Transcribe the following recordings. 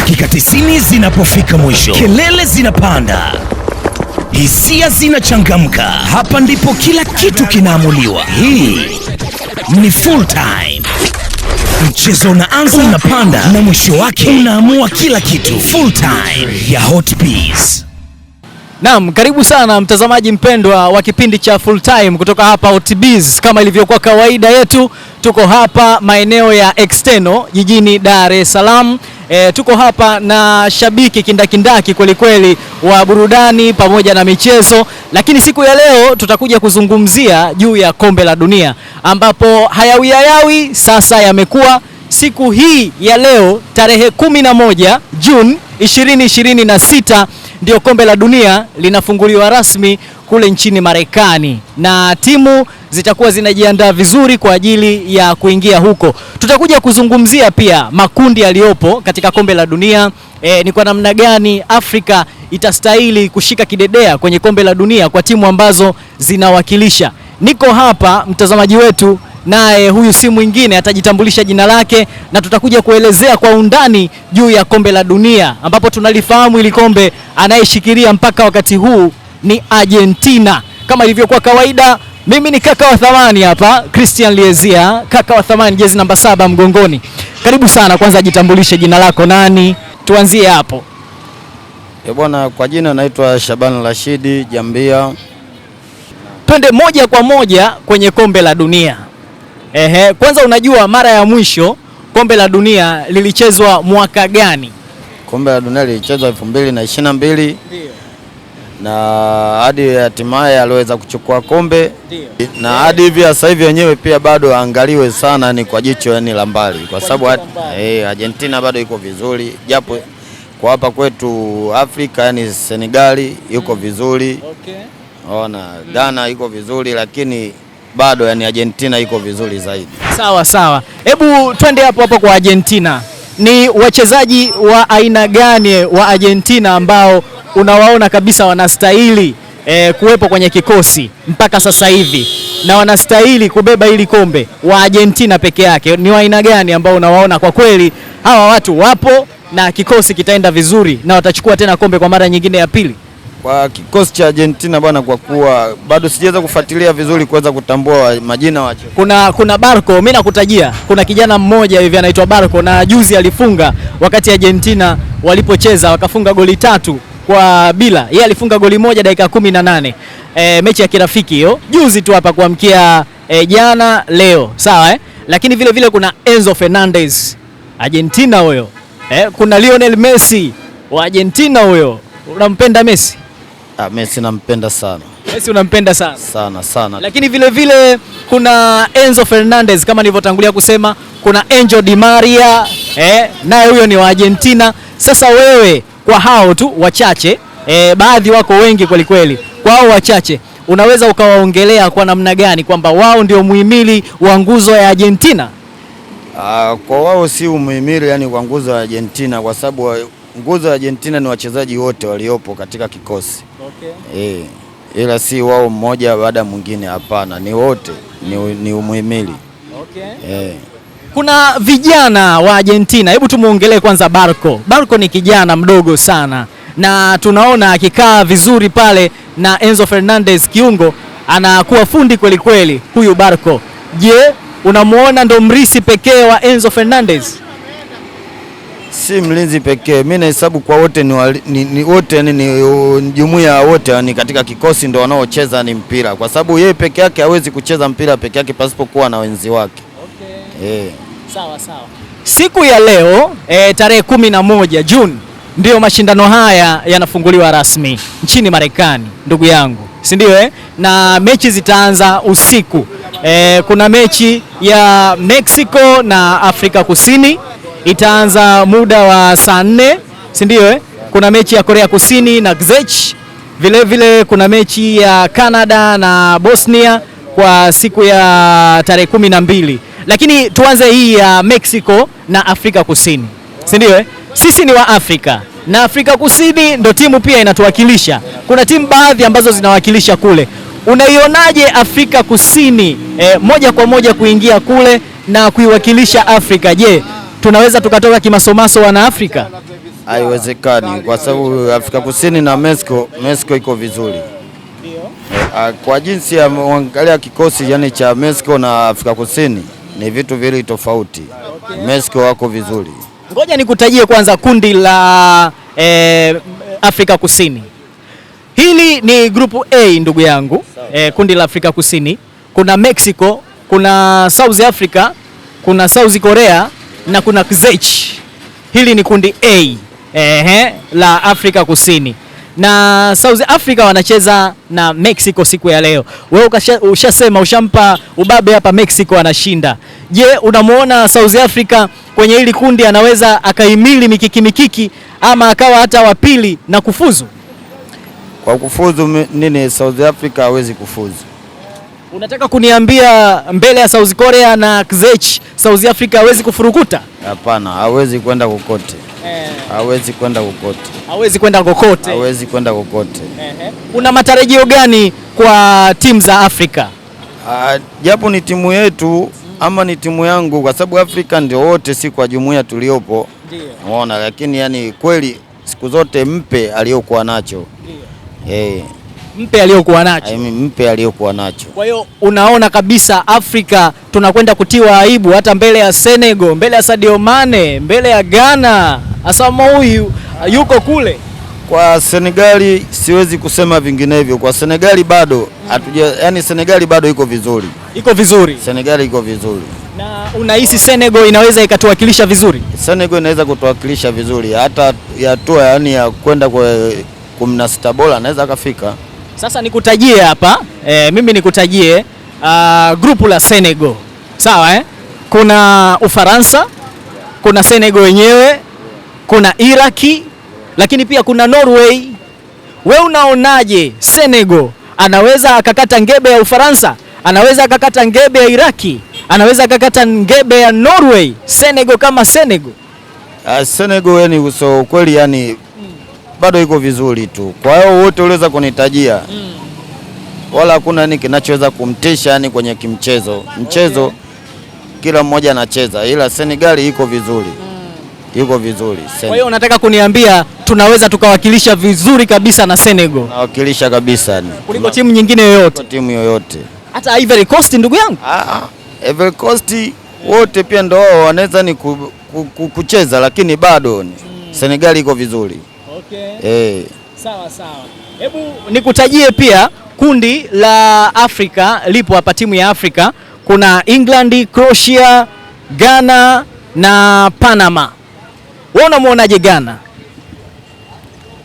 Dakika 90 zinapofika mwisho, kelele zinapanda, hisia zinachangamka. Hapa ndipo kila kitu kinaamuliwa. Hii ni full time. Mchezo unaanza, unapanda na mwisho wake unaamua kila kitu. Full time ya Hotbiz. Naam, karibu sana mtazamaji mpendwa wa kipindi cha Full Time kutoka hapa Hotbiz. Kama ilivyokuwa kawaida yetu, tuko hapa maeneo ya External jijini Dar es Salaam. Tuko hapa na shabiki kindakindaki kweli kweli wa burudani pamoja na michezo, lakini siku ya leo tutakuja kuzungumzia juu ya kombe la dunia, ambapo hayawi sasa yamekuwa. Siku hii ya leo tarehe 11 Juni 2026 ndio kombe la dunia linafunguliwa rasmi kule nchini Marekani, na timu zitakuwa zinajiandaa vizuri kwa ajili ya kuingia huko. Tutakuja kuzungumzia pia makundi yaliyopo katika kombe la dunia, ni kwa namna gani Afrika itastahili kushika kidedea kwenye kombe la dunia kwa timu ambazo zinawakilisha. Niko hapa mtazamaji wetu, naye huyu si mwingine, atajitambulisha jina lake na tutakuja kuelezea kwa undani juu ya kombe la dunia, ambapo tunalifahamu ili kombe anayeshikilia mpaka wakati huu ni Argentina. Kama ilivyokuwa kawaida, mimi ni kaka wa thamani hapa, Christian Liezia, kaka wa thamani, jezi namba 7 mgongoni. Karibu sana, kwanza jitambulishe jina lako nani, tuanzie hapo. Bwana, kwa jina naitwa Shaban Rashidi Jambia. Twende moja kwa moja kwenye kombe la dunia. Kwanza unajua mara ya mwisho kombe la dunia lilichezwa mwaka gani? Kombe la dunia lilichezwa 2022. Ndio. Na hadi hatimaye aliweza kuchukua kombe. Ndio. Na hadi hivi sasa hivi wenyewe pia bado angaliwe sana, ni kwa jicho yani la mbali, kwa sababu Argentina bado iko vizuri, japo kwa hapa kwetu Afrika yani Senegali yuko vizuri. Okay. Ona Ghana iko vizuri, lakini bado yani Argentina iko vizuri zaidi. Sawa sawa. Hebu twende hapo kwa Argentina. Ni wachezaji wa aina gani wa Argentina ambao unawaona kabisa wanastahili kuwepo kwenye kikosi mpaka sasa hivi na wanastahili kubeba hili kombe wa Argentina peke yake? Ni wa aina gani ambao unawaona kwa kweli hawa watu wapo na kikosi kitaenda vizuri na watachukua tena kombe kwa mara nyingine ya pili? Kwa kikosi cha Argentina bwana, kwa kuwa bado sijaweza kufuatilia vizuri kuweza kutambua majina wache. Kuna Barco, mimi nakutajia. Kuna kijana mmoja hivi anaitwa Barco, na juzi alifunga wakati Argentina walipocheza, wakafunga goli 3-0. Yeye alifunga goli 1 dakika 18. Mechi ya kirafiki hiyo juzi tu hapa kuamkia jana leo, sawa Lakini vile vile kuna Enzo Fernandez, Argentina huyo. Kuna Lionel Messi wa Argentina huyo. Unampenda Messi? Messi nampenda sana. Messi unampenda sana? Sana. Lakini vile vile kuna Enzo Fernandez, kama nilivyotangulia kusema, kuna Angel Di Maria, naye huyo ni wa Argentina. Sasa wewe, kwa hao tu wachache, baadhi wako wengi kweli kweli, kwa hao wachache unaweza ukawaongelea kwa namna gani kwamba wao ndio muhimili wa nguzo ya Argentina? Kwa wao si muhimili yani kwa nguzo ya Argentina, kwa sababu nguzo ya Argentina ni wachezaji wote waliopo katika kikosi. Okay. Ila si wao mmoja baada mwingine, hapana, ni wote ni umuhimili. Okay. Kuna vijana wa Argentina, hebu tumuongelee kwanza Barco. Barco ni kijana mdogo sana na tunaona akikaa vizuri pale na Enzo Fernandez kiungo, anakuwa fundi kweli kweli huyu Barco. Je, unamuona ndo mrisi pekee wa Enzo Fernandez? Si mlinzi pekee, mimi nahesabu kwa wote ni wote ni jumuiya wote ni katika kikosi ndo wanaocheza ni mpira, kwa sababu yeye peke yake hawezi kucheza mpira peke yake pasipokuwa na wenzi wake. Okay. Sawa. Siku ya leo tarehe 11 Juni ndio mashindano haya yanafunguliwa rasmi nchini Marekani, ndugu yangu, si ndio Na mechi zitaanza usiku. Kuna mechi ya Mexico na Afrika Kusini itaanza muda wa saa 4, si ndio Kuna mechi ya Korea Kusini na Czech. Vile vile kuna mechi ya Canada na Bosnia kwa siku ya tarehe 12. Lakini tuanze hii ya Mexico na Afrika Kusini, si ndio Sisi ni wa Afrika na Afrika Kusini ndo timu pia inatuwakilisha. Kuna timu baadhi ambazo zinawakilisha kule. Unaionaje Afrika Kusini moja kwa moja kuingia kule na kuiwakilisha Afrika? Je, tunaweza tukatoka kimasomaso wana Afrika? haiwezekani kwa sababu Afrika Kusini na Mexico iko vizuri. Kwa jinsi ya kuangalia kikosi yani cha Mexico na Afrika Kusini ni vitu vile tofauti. Mexico wako vizuri. Ngoja nikutajie kwanza kundi la Afrika Kusini. Hili ni grupu A ndugu yangu. Kundi la Afrika Kusini kuna Mexico, kuna South Africa, kuna South Korea na kuna Czech. Hili ni kundi A la Afrika Kusini. Na South Africa wanacheza na Mexico siku ya leo. Wewe ushasema ushampa ubabe hapa, Mexico anashinda. Je, unamuona South Africa kwenye hili kundi anaweza akaimili mikiki ama akawa hata wa pili na kufuzu? Kwa kufuzu nini, South Africa hawezi kufuzu. Unataka kuniambia mbele ya South Korea na Czech South Africa hawezi kufurukuta? Hapana, hawezi kwenda kokote. Hawezi kwenda kokote. Hawezi kwenda kokote. Hawezi kwenda kokote. Una matarajio gani kwa timu za Afrika? Japo ni timu yetu ama ni timu yangu, kwa sababu Afrika ndio wote, si kwa jumuiya tuliopo. Ndio. Unaona, lakini yani kweli siku zote mpe aliyokuwa nacho. Ndio. Mpe aliyokuwa nacho. Mpe aliyokuwa nacho. Kwa hiyo unaona kabisa Afrika tunakwenda kutiwa aibu hata mbele ya Senegal, mbele ya Sadio Mane, mbele ya Ghana. Asamoah huyu yuko kule. Kwa Senegali siwezi kusema vinginevyo. Kwa Senegali bado yani Senegali bado iko vizuri. Iko vizuri. Senegali iko vizuri. Na unahisi Senegal inaweza ikatuwakilisha vizuri? Senegal inaweza kutuwakilisha vizuri hata hatua yani ya kwenda kwa 16 bora anaweza akafika. Sasa nikutajie hapa mimi nikutajie grupu la Senegal. Sawa Kuna Ufaransa, kuna Senegal wenyewe, kuna Iraki, lakini pia kuna Norway. Wewe unaonaje Senegal anaweza akakata ngebe ya Ufaransa? Anaweza akakata ngebe ya Iraki? Anaweza akakata ngebe ya Norway? Senegal kama Senegal. Senegal yani uso kweli yani bado iko vizuri tu. Kwa hiyo wote uliweza kunitajia. Wala hakuna nini kinachoweza kumtisha yani kwenye kimchezo. Mchezo kila mmoja anacheza, ila Senegal iko vizuri. Iko vizuri. Kwa hiyo unataka kuniambia tunaweza tukawakilisha vizuri kabisa na Senegal? Nawakilisha kabisa ni kuliko timu nyingine yoyote. Timu yoyote. Hata Ivory Coast ndugu yangu? Ivory Coast wote pia ndio wao wanaweza ni kucheza, lakini bado Senegal iko vizuri. Okay. Sawa. Hebu nikutajie pia kundi la Afrika lipo hapa, timu ya Afrika kuna England, Croatia, Ghana na Panama. Wewe unamuonaje Ghana?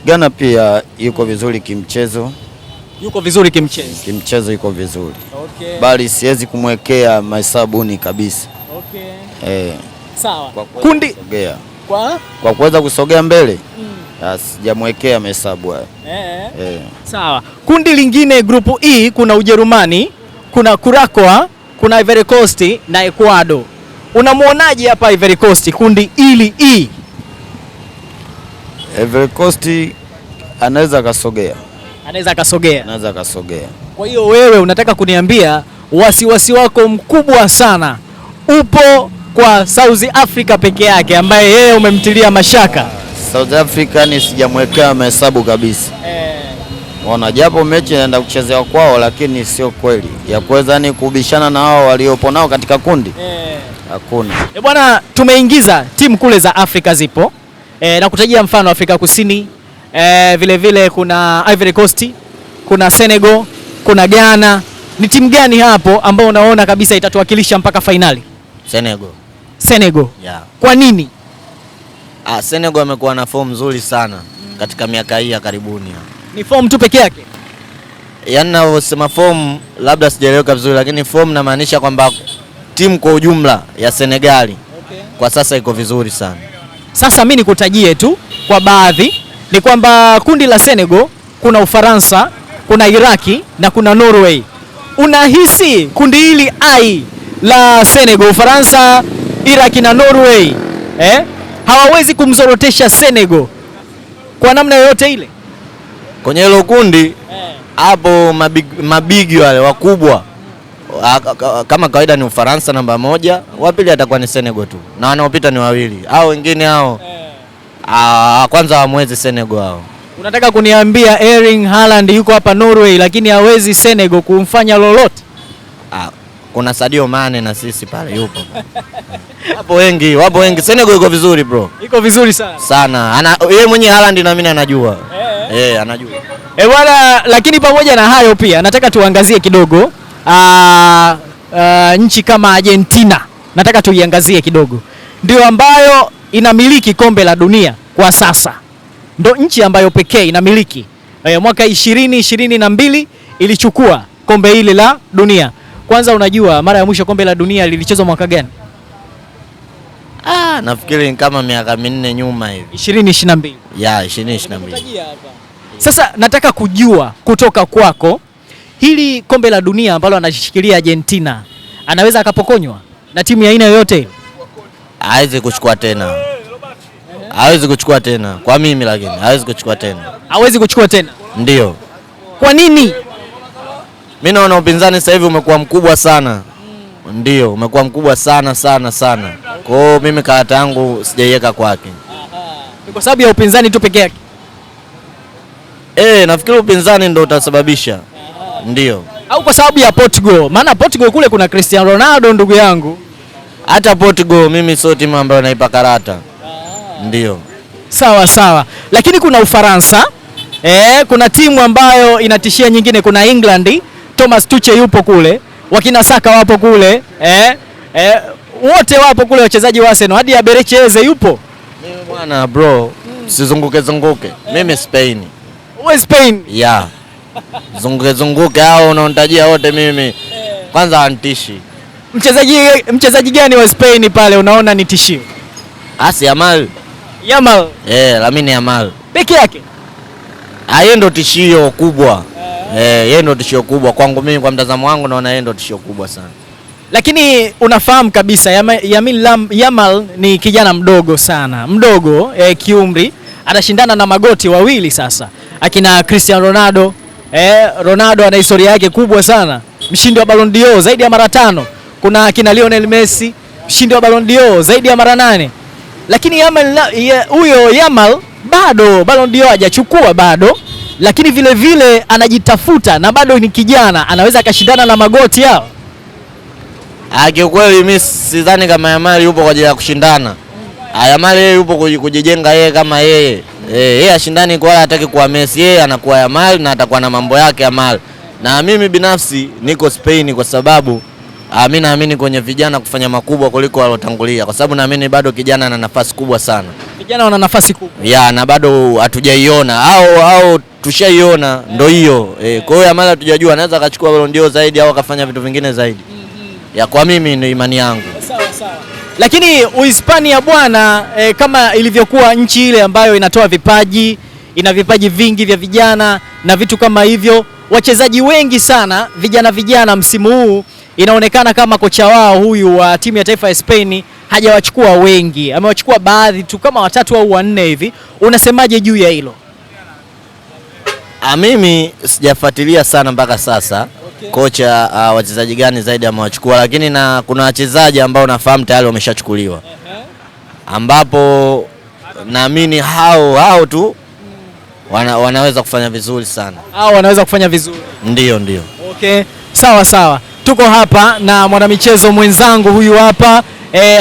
Ghana pia yuko vizuri kimchezo. Yuko vizuri kimchezo. Kimchezo yuko vizuri. Okay. Bali siwezi kumwekea mahesabuni kabisa. Okay. Sawa. Kundi kwa kuweza kusogea mbele. Sijamwekea mahesabu hayo. Sawa. Kundi lingine grupu E kuna Ujerumani, kuna Curacao, kuna Ivory Coast na Ecuador. Unamuonaje hapa Ivory Coast kundi hili E? Ivory Coast anaweza akasogea. Anaweza akasogea. Kwa hiyo wewe unataka kuniambia wasiwasi wako mkubwa sana upo kwa South Africa peke yake ambaye yeye umemtilia mashaka? South Africa ni sijamwekea mahesabu kabisa. Ona japo mechi inaenda kuchezewa kwao, lakini sio kweli ya kuweza ni kubishana na hao waliopo nao katika kundi. Hakuna. Bwana, tumeingiza timu kule za Afrika zipo. Na kutajia mfano Afrika Kusini, vile kuna Ivory Coast, kuna Senegal, kuna Ghana. Ni timu gani hapo ambao unaona kabisa itatuwakilisha mpaka fainali? Senegal. Yeah. Kwa nini? Senegal amekuwa na form nzuri sana katika miaka hii ya karibuni. Ni form tu peke yake? Yaani naosema form labda sijaeleweka vizuri, lakini form namaanisha kwamba timu kwa ujumla ya Senegali kwa sasa iko vizuri sana. Sasa mimi nikutajie tu kwa baadhi ni kwamba kundi la Senegal kuna Ufaransa, kuna Iraki na kuna Norway. Unahisi kundi hili ai la Senegal, Ufaransa, Iraki na Norway hawawezi kumzorotesha Senegal kwa namna yoyote ile? Kwenye hilo kundi hapo mabigi wale wakubwa kama kawaida ni Ufaransa namba 1, wa pili atakuwa ni Senegal tu, na wanaopita ni wawili. Hao wengine hao Kwanza wamwezi Senegal hao. Unataka kuniambia Erling Haaland yuko hapa Norway lakini hawezi Senegal kumfanya lolote? Kuna Sadio Mane na sisi pale yupo. Wapo wengi. Senegal iko vizuri bro. Iko vizuri sana. Sana. Yeye mwenyewe Haaland na mimi anajua. Anajua. Bwana, lakini pamoja na hayo pia nataka tuangazie kidogo nchi kama Argentina. Nataka tuiangazie kidogo. Ndio ambayo inamiliki kombe la dunia kwa sasa. Ndio nchi ambayo pekee inamiliki. Mwaka 2022 ilichukua kombe hili la dunia. Kwanza unajua mara ya mwisho kombe la dunia lilichezwa mwaka gani? Nafikiri kama miaka 4 nyuma hivi. 2022. 2022. Sasa nataka kujua kutoka kwako, hili kombe la dunia ambalo anashikilia Argentina anaweza akapokonywa na timu ya aina yoyote? Hawezi kuchukua tena. Kwa mimi lakini hawezi kuchukua tena. Hawezi kuchukua tena? Ndio. Kwa nini? Mimi naona upinzani sasa hivi umekuwa mkubwa sana. Ndio, umekuwa mkubwa sana. Kwa hiyo mimi karata yangu sijaiweka kwake. Ni kwa sababu ya upinzani tu peke yake? Nafikiri upinzani ndio utasababisha. Ndio. Au kwa sababu ya Portugal? Maana Portugal kule kuna Cristiano Ronaldo ndugu yangu. Hata Portugal mimi sio timu ambayo naipa karata. Ndio. Sawa. Lakini kuna Ufaransa. Kuna timu ambayo inatishia nyingine, kuna England. Thomas Tuchel yupo kule. Wakina Saka wapo kule. Wote wapo kule wachezaji wa Arsenal. Hadi Aberecheze yupo. Mimi bwana bro, sizunguke. Mimi Spain. Wewe Spain? Yeah. Zunguke hao unaonitajia wote mimi. Kwanza antishi. Mchezaji gani wa Spain pale unaona ni tishio? Yamal. Lamine Yamal. Peke yake? Yeye ndo tishio kubwa. Yeye ndo tishio kubwa kwangu mimi, kwa mtazamo wangu naona yeye ndo tishio kubwa sana. Lakini unafahamu kabisa Yamal ni kijana mdogo sana. Kiumri. Anashindana na magoti wawili sasa. Akina Cristiano Ronaldo. Ronaldo ana historia yake kubwa sana. Mshindi wa Ballon d'Or zaidi ya mara 5. Kuna akina Lionel Messi, mshindi wa Ballon d'Or zaidi ya mara 8. Lakini Yamal bado Ballon d'Or hajachukua bado, lakini vile anajitafuta na bado ni kijana, anaweza akashindana na magoti yao. Kiukweli mimi sidhani kama Yamal yupo kwa ajili ya kushindana. Yamal yeye yupo kujijenga yeye kama yeye. Yeye ashindani kwa hataki kuwa Messi, yeye anakuwa Yamal na atakuwa na mambo yake Yamal. Na mimi binafsi niko Spain kwa sababu mimi naamini kwenye vijana kufanya makubwa kuliko walotangulia, kwa sababu naamini bado kijana ana nafasi kubwa sana. Vijana wana nafasi kubwa. Na bado hatujaiona au tushaiona ndio hiyo. Kwa hiyo Yamal hatujajua anaweza akachukua Ballon d'Or zaidi au akafanya vitu vingine zaidi. Kwa mimi ni imani yangu. Sawa. Lakini Uhispania bwana, kama ilivyokuwa nchi ile ambayo inatoa vipaji, ina vipaji vingi vya vijana na vitu kama hivyo, wachezaji wengi sana vijana msimu huu, inaonekana kama kocha wao huyu wa timu ya taifa ya Spain hajawachukua wengi, amewachukua baadhi tu kama 3 au 4 hivi. Unasemaje juu ya hilo? Mimi sijafuatilia sana mpaka sasa. Kocha wachezaji gani zaidi amewachukua, lakini kuna wachezaji ambao nafahamu tayari wameshachukuliwa, ambapo naamini hao tu wanaweza kufanya vizuri sana. Wanaweza kufanya vizuri. Ndio. Okay. Sawa. Tuko hapa na mwanamichezo mwenzangu huyu hapa.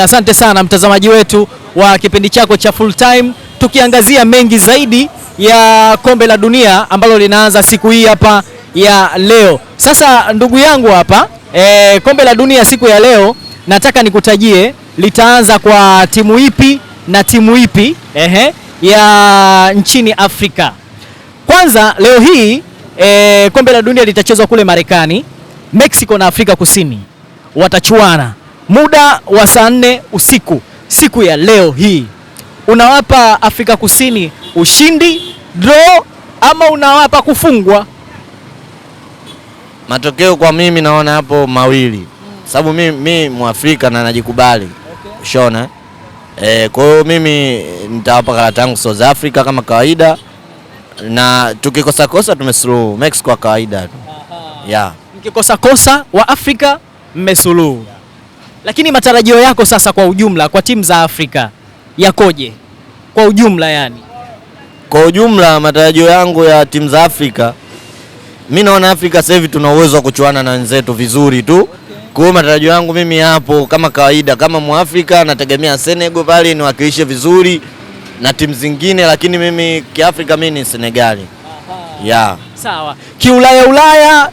Asante sana mtazamaji wetu wa kipindi chako cha Full Time, tukiangazia mengi zaidi ya kombe la dunia ambalo linaanza siku hii hapa ya leo. Sasa ndugu yangu hapa, kombe la dunia siku ya leo nataka nikutajie litaanza kwa timu ipi na timu ipi ya nchini Afrika. Kwanza leo hii kombe la dunia litachezwa kule Marekani. Mexico na Afrika Kusini watachuana muda wa saa 4 usiku siku ya leo hii. Unawapa Afrika Kusini ushindi, draw, ama unawapa kufungwa? Matokeo kwa mimi naona hapo mawili. Sababu mimi Mwafrika na najikubali. Ushona? Kwa hiyo mimi nitawapa karata yangu South Africa kama kawaida, na tukikosa tumesuluhu. Mexico kwa kawaida tu. Mkikosa wa Afrika mmesuluhu. Lakini matarajio yako sasa kwa ujumla kwa timu za Afrika yakoje? kwa ujumla yani? Kwa ujumla matarajio yangu ya timu za Afrika, mimi naona Afrika sasa hivi tuna uwezo wa kuchuana na wenzetu vizuri tu. Kwa hiyo matarajio yangu mimi hapo kama kawaida, kama Muafrika nategemea Senegal pale niwakilishe vizuri na timu zingine, lakini mimi kiafrika mimi ni Senegali. Yeah. Sawa. Kiulaya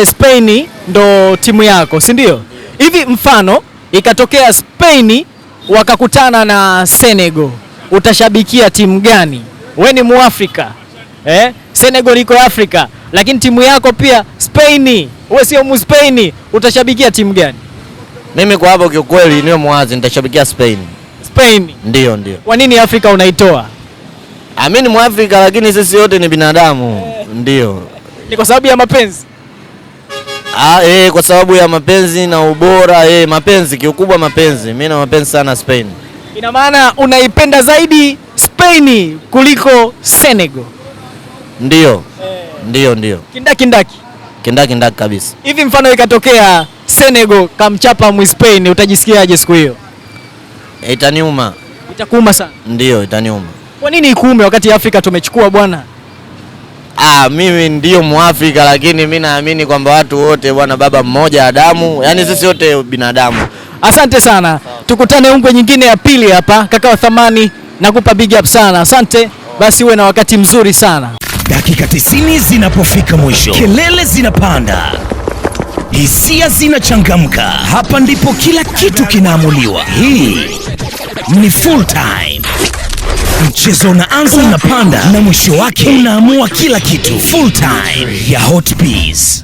Spain ndo timu yako, si ndio? Hivi mfano ikatokea Spain wakakutana na Senegal, utashabikia timu gani? We ni Muafrika. Senegal iko Afrika, lakini timu yako pia Spain, wewe sio Mu-Spain, utashabikia timu gani? Mimi kwa hapo kiukweli niwe mwazi, nitashabikia Spain. Spain? Ndio. Kwa nini Afrika unaitoa? Mimi ni Muafrika lakini sisi wote ni binadamu. Ndio. Ni kwa sababu ya mapenzi? Kwa sababu ya mapenzi na ubora, mapenzi kiukubwa, mapenzi. Mimi na mapenzi sana Spain. Ina maana unaipenda zaidi Spain kuliko Senegal? Ndio. Ndio. Kindaki kabisa. Hivi mfano ikatokea Senegal kamchapa Mu-Spain, utajisikiaje siku hiyo? Itaniuma. Itakuuma sana? Ndio, itaniuma. Kwa nini ikuume wakati Afrika tumechukua bwana? Mimi ndio Muafrika lakini mimi naamini kwamba watu wote bwana baba mmoja Adamu, yani sisi wote binadamu. Asante sana. Tukutane ungwe nyingine ya pili hapa. Kaka wa thamani, nakupa big up sana. Asante. Basi uwe na wakati mzuri sana. Dakika 90 zinapofika mwisho, kelele zinapanda, hisia zinachangamka. Hapa ndipo kila kitu kinaamuliwa. Hii ni full time. Mchezo unaanza, unapanda na mwisho wake unaamua kila kitu. Full time ya Hot Biz.